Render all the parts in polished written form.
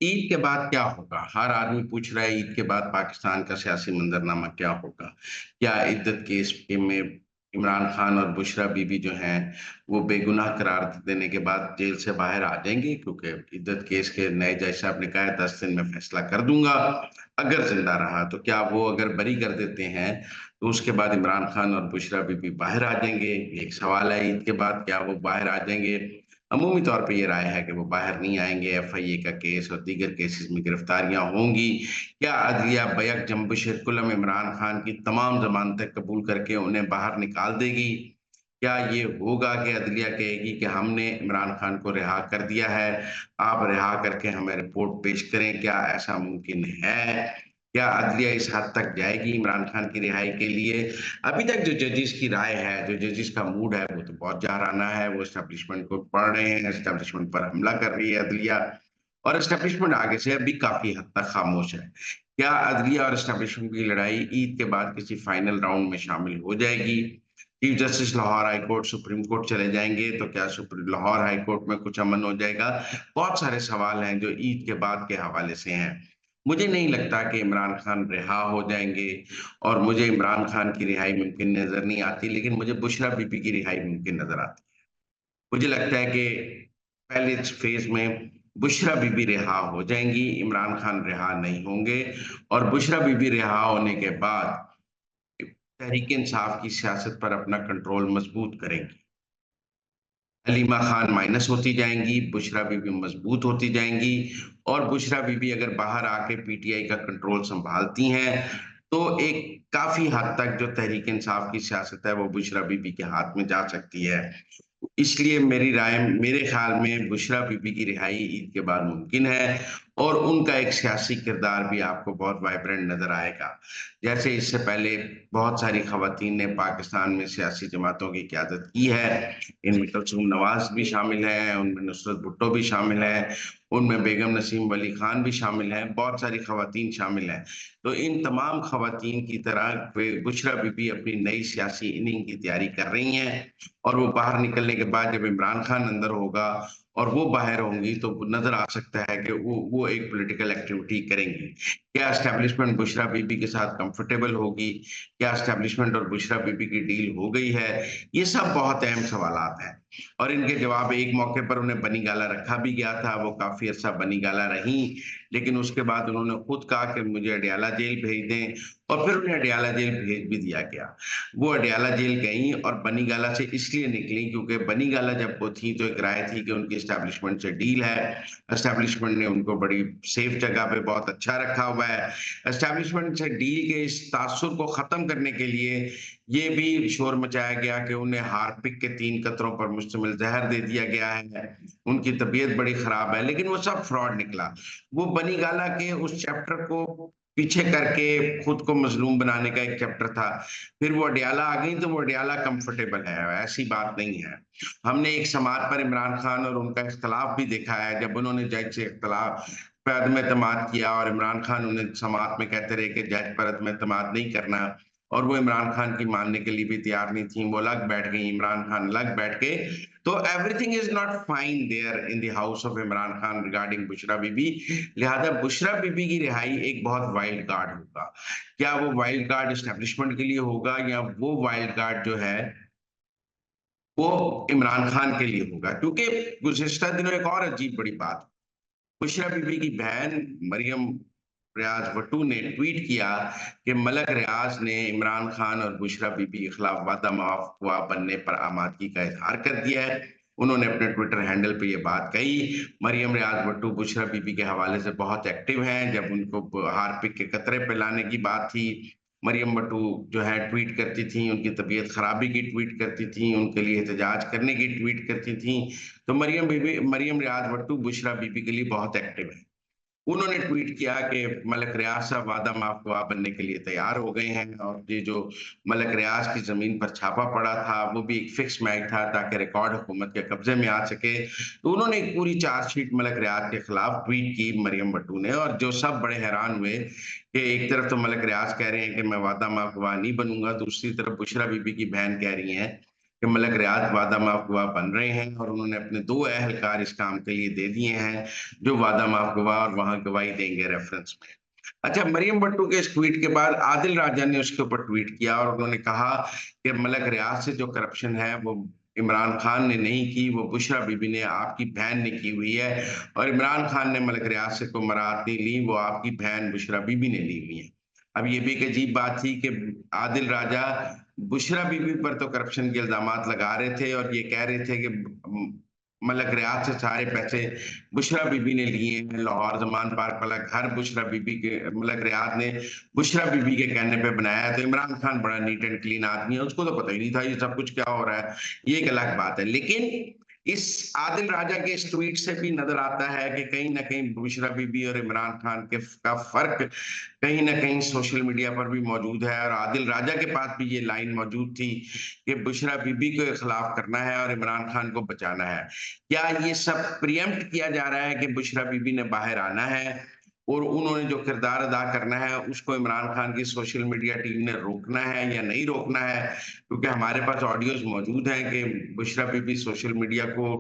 ईद के बाद क्या होगा? हर आदमी पूछ रहा है ईद के बाद पाकिस्तान का सियासी मंजरनामा क्या होगा? क्या इद्दत केस के में इमरान खान और बुशरा बीबी जो हैं, वो बेगुनाह करार देने के बाद जेल से बाहर आ जाएंगे? क्योंकि इद्दत केस के नए जज साहब ने कहा है 10 दिन में फैसला कर दूंगा। अगर जिंदा रहा तो क्या वो अगर बरी कर देते हैं तो उसके बाद इमरान खान और बुशरा बीबी बाहर आ जाएंगे? ये एक सवाल है। ईद के बाद क्या वो बाहर आ जाएंगे? अमूमी तौर पे ये राय है कि वो बाहर नहीं आएंगे। एफआईए का केस और दीगर केसेस में गिरफ्तारियां होंगी। क्या अदलिया बैक जंबिश कुलम इमरान खान की तमाम जमानतें कबूल करके उन्हें बाहर निकाल देगी? क्या ये होगा कि अदलिया कहेगी कि हमने इमरान खान को रिहा कर दिया है, आप रिहा करके हमें रिपोर्ट पेश करें? क्या ऐसा मुमकिन है? क्या अदलिया इस हद तक जाएगी इमरान खान की रिहाई के लिए? अभी तक जो जजेस की राय है, जो जजेस का मूड है, वो तो बहुत जहराना है। वो एस्टेब्लिशमेंट को पढ़ रहे हैं, एस्टेब्लिशमेंट पर हमला कर रही है अदलिया, और एस्टेब्लिशमेंट आगे से अभी काफी हद तक खामोश है। क्या अदलिया और एस्टेब्लिशमेंट की लड़ाई ईद के बाद किसी फाइनल राउंड में शामिल हो जाएगी? Chief justice Lahore high court supreme court चले जाएंगे तो क्या सुप्रीम लाहौर हाई कोर्ट में कुछ अमन हो जाएगा? बहुत सारे सवाल हैं जो ईद के बाद के हवाले से हैं। मुझे नहीं लगता कि इमरान खान रिहा हो जाएंगे, और मुझे इमरान खान की रिहाई मुमकिन नजर नहीं आती, लेकिन मुझे बुशरा बीबी की रिहाई मुमकिन नजर आती है। मुझे लगता है कि पहले इस फेज में बुशरा बीबी रिहा हो जाएंगी, इमरान खान रिहा नहीं होंगे। और बुशरा बीबी रिहा होने के बाद तहरीक इंसाफ की सियासत पर अपना कंट्रोल मजबूत करेंगी। हलीमा खान माइनस होती जाएंगी, बुशरा बीबी मजबूत होती जाएंगी। और बुशरा बीबी अगर बाहर आके पीटीआई का कंट्रोल संभालती हैं तो एक काफी हद तक जो तहरीक इंसाफ की सियासत है वो बुशरा बीबी के हाथ में जा सकती है। इसलिए मेरे ख्याल में बुशरा बीबी की रिहाई ईद के बाद मुमकिन है, और उनका एक सियासी किरदार भी आपको बहुत वाइब्रेंट नजर आएगा। जैसे इससे पहले बहुत सारी खवातीन ने पाकिस्तान में सियासी जमातों की क़यादत की है। इनमें कुलसूम नवाज भी शामिल है, उनमें नुसरत भुट्टो भी शामिल है, उनमें बेगम नसीम वली खान भी शामिल है, बहुत सारी खवातीन शामिल हैं। तो इन तमाम खवातीन की तरह बुशरा बीबी अपनी नई सियासी इनिंग की तैयारी कर रही हैं। और वो बाहर निकलने के बाद जब इमरान खान अंदर होगा और वो बाहर होंगी तो नजर आ सकता है कि वो एक पॉलिटिकल एक्टिविटी करेंगी। क्या एस्टेब्लिशमेंट बुशरा बीबी के साथ कंफर्टेबल होगी? क्या एस्टेब्लिशमेंट और बुशरा बीबी की डील हो गई है? ये सब बहुत अहम सवालात हैं, और इनके जवाब एक मौके पर उन्हें बनी गाला रखा भी गया था, वो काफी अरसा बनी गाला रही। लेकिन उसके बाद उन्होंने खुद कहा कि मुझे अडियाला जेल भेज दें, और फिर उन्हें अडियाला जेल भेज भी दिया गया। वो अडियाला जेल गई और बनीगाला से इसलिए निकली क्योंकि बनीगाला जब वो थी तो एक राय थी कि उनकी एस्टेब्लिशमेंट से डील है। एस्टेब्लिशमेंट ने उनको बड़ी सेफ जगह पे बहुत अच्छा रखा हुआ है। एस्टेब्लिशमेंट से डील के इस तासुर को खत्म करने के लिए ये भी शोर मचाया गया कि उन्हें हार्पिक के 3 कतरों पर मुश्तमिल जहर दे दिया गया है, उनकी तबीयत बड़ी खराब है। लेकिन वो सब फ्रॉड निकला। वो बनीगाला के उस चैप्टर को पीछे करके खुद को मजलूम बनाने का एक चैप्टर था। फिर वो अडियाला आ गई तो वो अडियाला कंफर्टेबल है, ऐसी बात नहीं है। हमने एक समात पर इमरान खान और उनका इख्तलाफ भी देखा है, जब उन्होंने जज से इख्तलाफ पर अदम एतमाद किया और इमरान खान उन्हें समात में कहते रहे कि जज पर अदम एतमाद नहीं करना, और वो इमरान खान की मानने के लिए भी तैयार नहीं थी, वो अलग बैठ गई, इमरान खान अलग बैठ गए। तो everything is not fine there in the house of Imran Khan regarding Bushra Bibi. लिहाजा बुशरा बीबी की रिहाई एक बहुत वाइल्ड कार्ड होगा। क्या वो वाइल्ड कार्ड एस्टेब्लिशमेंट के लिए होगा, या वो वाइल्ड कार्ड जो है वो इमरान खान के लिए होगा? क्योंकि गुज़िश्ता दिनों एक और अजीब बड़ी बात, बुशरा बीबी की बहन मरियम रियाज भट्टू ने ट्वीट किया कि मलक रियाज ने इमरान खान और बुशरा बीबी के खिलाफ वादा माफवा बनने पर आमादगी का इजहार कर दिया है। उन्होंने अपने ट्विटर हैंडल पे ये बात कही। मरियम रियाज भट्टू बुशरा बीबी के हवाले से बहुत एक्टिव हैं। जब उनको हार्पिक के कतरे पिलाने की बात थी, मरियम भट्टू जो है ट्वीट करती थी, उनकी तबीयत खराबी की ट्वीट करती थी, उनके लिए एहतजाज करने की ट्वीट करती थी। तो मरियम रियाज भट्टू बुशरा बीबी के लिए बहुत एक्टिव है। उन्होंने ट्वीट किया कि मलक रियाज साहब वादा माफवा बनने के लिए तैयार हो गए हैं, और ये जो मलक रियाज की जमीन पर छापा पड़ा था वो भी एक फिक्स मैच था ताकि रिकॉर्ड हुकूमत के कब्जे में आ सके। तो उन्होंने एक पूरी चार्जशीट मलक रियाज के खिलाफ ट्वीट की मरियम भट्टू ने, और जो सब बड़े हैरान हुए कि एक तरफ तो मलक रियाज कह रहे हैं कि मैं वादा माफवा नहीं बनूंगा, दूसरी तरफ बुशरा बीबी की बहन कह रही हैं कि मलक रियाज वादा माफ गवाह बन रहे हैं और उन्होंने अपने 2 अहलकार इस काम के लिए दे दिए हैं, जो वादा माफ गवाह और वहां गवाही देंगे रेफरेंस में। अच्छा, मरियम भट्टो के इस ट्वीट के बाद आदिल राजा ने उसके ऊपर ट्वीट किया और उन्होंने कहा कि मलक रियाज से जो करप्शन है वो इमरान खान ने नहीं की, वो बुशरा बीबी ने, आपकी बहन ने की हुई है, और इमरान खान ने मलक रियाज से कोई मराद नहीं ली, वो आपकी बहन बुशरा बीबी ने ली हुई है। अब ये भी एक अजीब बात थी कि आदिल राजा बुशरा बीबी पर तो करप्शन के इल्जामात लगा रहे थे और ये कह रहे थे कि मलक रियाज से सारे पैसे बुशरा बीबी ने लिए हैं। लाहौर जमान पार्क वाला घर बुशरा बीबी के, मलक रियाज ने बुशरा बीबी के कहने पे बनाया है। तो इमरान खान बड़ा नीट एंड क्लीन आदमी है, उसको तो पता ही नहीं था ये सब कुछ क्या हो रहा है, ये एक अलग बात है। लेकिन इस आदिल राजा के इस ट्वीट से भी नजर आता है कि कहीं ना कहीं बुशरा बीबी और इमरान खान के का फर्क कहीं ना कहीं सोशल मीडिया पर भी मौजूद है, और आदिल राजा के पास भी ये लाइन मौजूद थी कि बुशरा बीबी के खिलाफ करना है और इमरान खान को बचाना है। क्या ये सब प्रियम्प्ट किया जा रहा है कि बुशरा बीबी ने बाहर आना है और उन्होंने जो किरदार अदा करना है उसको इमरान खान की सोशल मीडिया टीम ने रोकना है या नहीं रोकना है? क्योंकि हमारे पास ऑडियोज मौजूद हैं कि बुशरा बीबी सोशल मीडिया को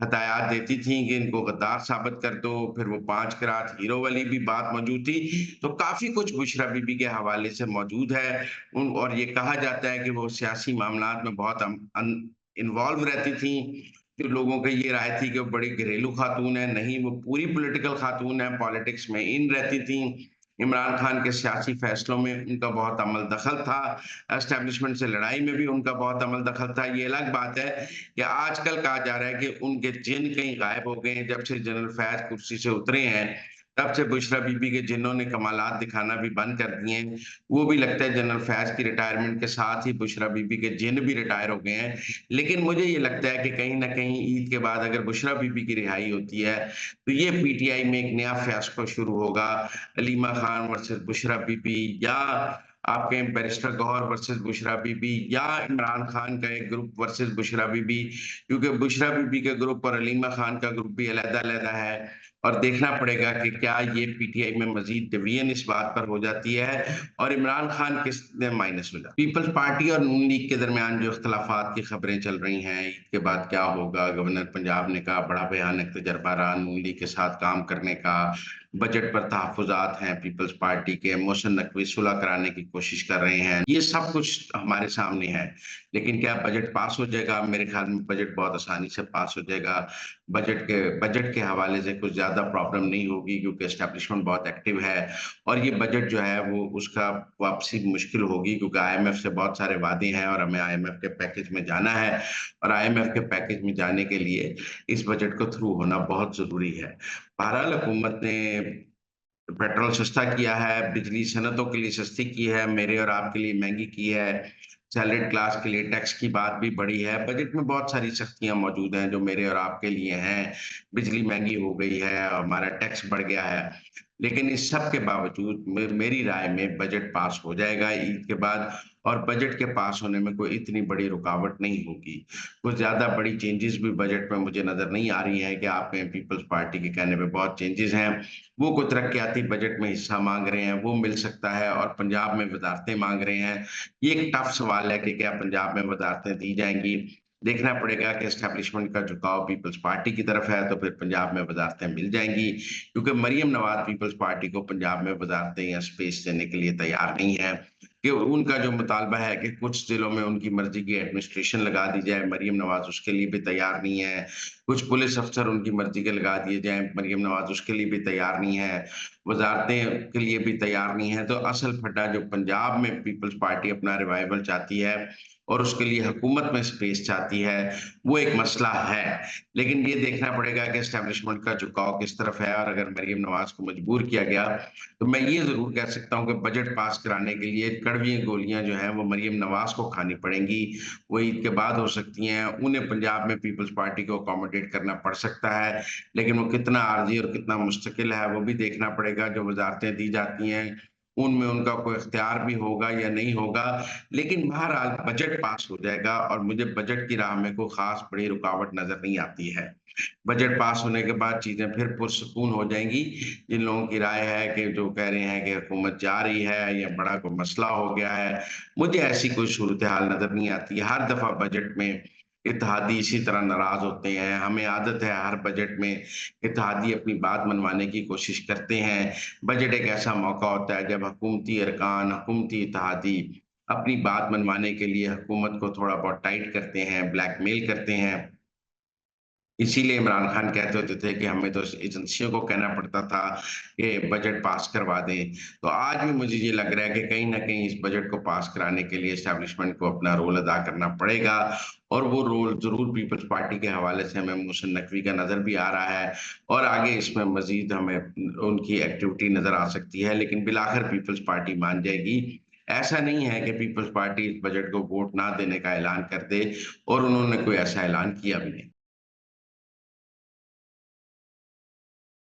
हदायत देती थी कि इनको गद्दार साबित कर दो, फिर वो 5 किरात हीरो वाली भी बात मौजूद थी। तो काफी कुछ बुशरा बीबी के हवाले से मौजूद है। और ये कहा जाता है कि वो सियासी मामलात में बहुत इन्वॉल्व रहती थी। जो लोगों की ये राय थी कि वो बड़ी घरेलू खातून है, नहीं, वो पूरी पॉलिटिकल खातून है, पॉलिटिक्स में इन रहती थी। इमरान खान के सियासी फैसलों में उनका बहुत अमल दखल था, एस्टेब्लिशमेंट से लड़ाई में भी उनका बहुत अमल दखल था। ये अलग बात है कि आजकल कहा जा रहा है कि उनके जिन कहीं गायब हो गए हैं। जब से जनरल फैज कुर्सी से उतरे हैं, तब से बुशरा बीबी के जिन्नों ने कमालात दिखाना भी बंद कर दिए हैं। वो भी लगता है जनरल फैज की रिटायरमेंट के साथ ही बुशरा बीबी के जिन भी रिटायर हो गए हैं। लेकिन मुझे ये लगता है कि कहीं न कहीं ईद के बाद अगर बुशरा बीबी की रिहाई होती है, तो ये पीटीआई में एक नया फ़ियास्को शुरू होगा। अलीमा खान वर्सेस बुशरा बीबी, या आप कहें बैरिस्टर गौहर वर्सेस बुशरा बीबी, या इमरान खान का एक ग्रुप वर्सेस बुशरा बीबी। क्योंकि बुशरा बीबी के ग्रुप और अलीमा खान का ग्रुप भी अलग-अलग है, और देखना पड़ेगा कि क्या ये पीटीआई में मज़ीद डिवीज़न इस बात पर हो जाती है और इमरान खान किस में माइनस हो जाता है। पीपल्स पार्टी और नून लीग के दरमियान जो इख्तिलाफात की खबरें चल रही हैं, ईद के बाद क्या होगा? गवर्नर पंजाब ने कहा बड़ा भयानक तजर्बा रहा नून लीग के साथ काम करने का। बजट पर तहफ़्फ़ुज़ात हैं पीपल्स पार्टी के, मोहसिन नकवी सुलह कराने की कोशिश कर रहे हैं। ये सब कुछ हमारे सामने है। लेकिन क्या बजट पास हो जाएगा? मेरे ख्याल में बजट बहुत आसानी से पास हो जाएगा। बजट के हवाले से कुछ ज़्यादा प्रॉब्लम नहीं होगी, क्योंकि एस्टेब्लिशमेंट बहुत एक्टिव है, और ये बजट जो है वो उसका वापसी मुश्किल होगी, क्योंकि आईएमएफ से बहुत सारे वादे हैं और हमें आईएमएफ के पैकेज में जाना है, और आईएमएफ के पैकेज में जाने के लिए इस बजट को थ्रू होना बहुत ज़रूरी है। बहरहाल हुकूमत ने पेट्रोल सस्ता किया है, बिजली सनतों के लिए सस्ती की है, मेरे और आपके लिए महँगी की है, सैलरीड क्लास के लिए टैक्स की बात भी बढ़ी है। बजट में बहुत सारी सख्तियाँ मौजूद हैं जो मेरे और आपके लिए हैं। बिजली महँगी हो गई है, हमारा टैक्स बढ़ गया है। लेकिन इस सब के बावजूद मेरी राय में बजट पास हो जाएगा ईद के बाद, और बजट के पास होने में कोई इतनी बड़ी रुकावट नहीं होगी। कुछ ज़्यादा बड़ी चेंजेज़ भी बजट में मुझे नज़र नहीं आ रही हैं कि आप कहें पीपल्स पार्टी के कहने पे बहुत चेंजेज़ हैं। वो कोई तरक्कियाती बजट में हिस्सा माँग रहे हैं, वो मिल सकता है, और पंजाब में वज़ारतें माँग रहे हैं। ये एक टफ सवाल है कि क्या पंजाब में वज़ारतें दी जाएँगी? देखना पड़ेगा कि एस्टेब्लिशमेंट का झुकाव पीपल्स पार्टी की तरफ है, तो फिर पंजाब में वज़ारतें मिल जाएँगी। क्योंकि मरियम नवाज़ पीपल्स पार्टी को पंजाब में वज़ारतें या स्पेस देने के लिए तैयार नहीं है। कि उनका जो मुतालबा है कि कुछ ज़िलों में उनकी मर्ज़ी की एडमिनिस्ट्रेशन लगा दी जाए, मरियम नवाज़ उसके लिए भी तैयार नहीं है। कुछ पुलिस अफ़सर उनकी मर्ज़ी के लगा दिए जाएँ, मरियम नवाज़ उसके लिए भी तैयार नहीं है। वज़ारतें के लिए भी तैयार नहीं है। तो असल फड्डा जो पंजाब में पीपल्स पार्टी अपना रिवाइवल चाहती है और उसके लिए हुकूमत में स्पेस चाहती है, वो एक मसला है। लेकिन ये देखना पड़ेगा कि एस्टेब्लिशमेंट का झुकाव किस तरफ है, और अगर मरियम नवाज़ को मजबूर किया गया, तो मैं ये ज़रूर कह सकता हूँ कि बजट पास कराने के लिए कड़वी गोलियाँ जो हैं वो मरियम नवाज़ को खानी पड़ेंगी। वो ईद के बाद हो सकती हैं, उन्हें पंजाब में पीपल्स पार्टी को अकोमोडेट करना पड़ सकता है, लेकिन वो कितना आर्ज़ी और कितना मुस्तकिल है, वो भी देखना पड़ेगा। जो वज़ारतें दी जाती हैं, उनमें उनका कोई इख्तियार भी होगा या नहीं होगा, लेकिन बहरहाल बजट पास हो जाएगा और मुझे बजट की राह में कोई ख़ास बड़ी रुकावट नज़र नहीं आती है। बजट पास होने के बाद चीज़ें फिर पुरसुकून हो जाएँगी। जिन लोगों की राय है कि जो कह रहे हैं कि हुकूमत जा रही है या बड़ा कोई मसला हो गया है, मुझे ऐसी कोई सूरत-ए-हाल नज़र नहीं आती है। हर दफ़ा बजट में इत्तेहादी इसी तरह नाराज़ होते हैं। हमें आदत है हर बजट में इत्तेहादी अपनी बात मनवाने की कोशिश करते हैं। बजट एक ऐसा मौका होता है जब हुकूमती अरकान, हुकूमती इत्तेहादी अपनी बात मनवाने के लिए हुकूमत को थोड़ा बहुत टाइट करते हैं, ब्लैकमेल करते हैं। इसीलिए इमरान खान कहते होते थे कि हमें तो एजेंसियों को कहना पड़ता था कि बजट पास करवा दें। तो आज भी मुझे ये लग रहा है कि कहीं न कहीं इस बजट को पास कराने के लिए एस्टेब्लिशमेंट को अपना रोल अदा करना पड़ेगा और वो रोल ज़रूर पीपल्स पार्टी के हवाले से हमें मोहसिन नकवी का नज़र भी आ रहा है और आगे इसमें मज़ीद हमें उनकी एक्टिविटी नज़र आ सकती है, लेकिन बिलाखिर पीपल्स पार्टी मान जाएगी। ऐसा नहीं है कि पीपल्स पार्टी इस बजट को वोट ना देने का ऐलान कर दे और उन्होंने कोई ऐसा ऐलान किया भी नहीं।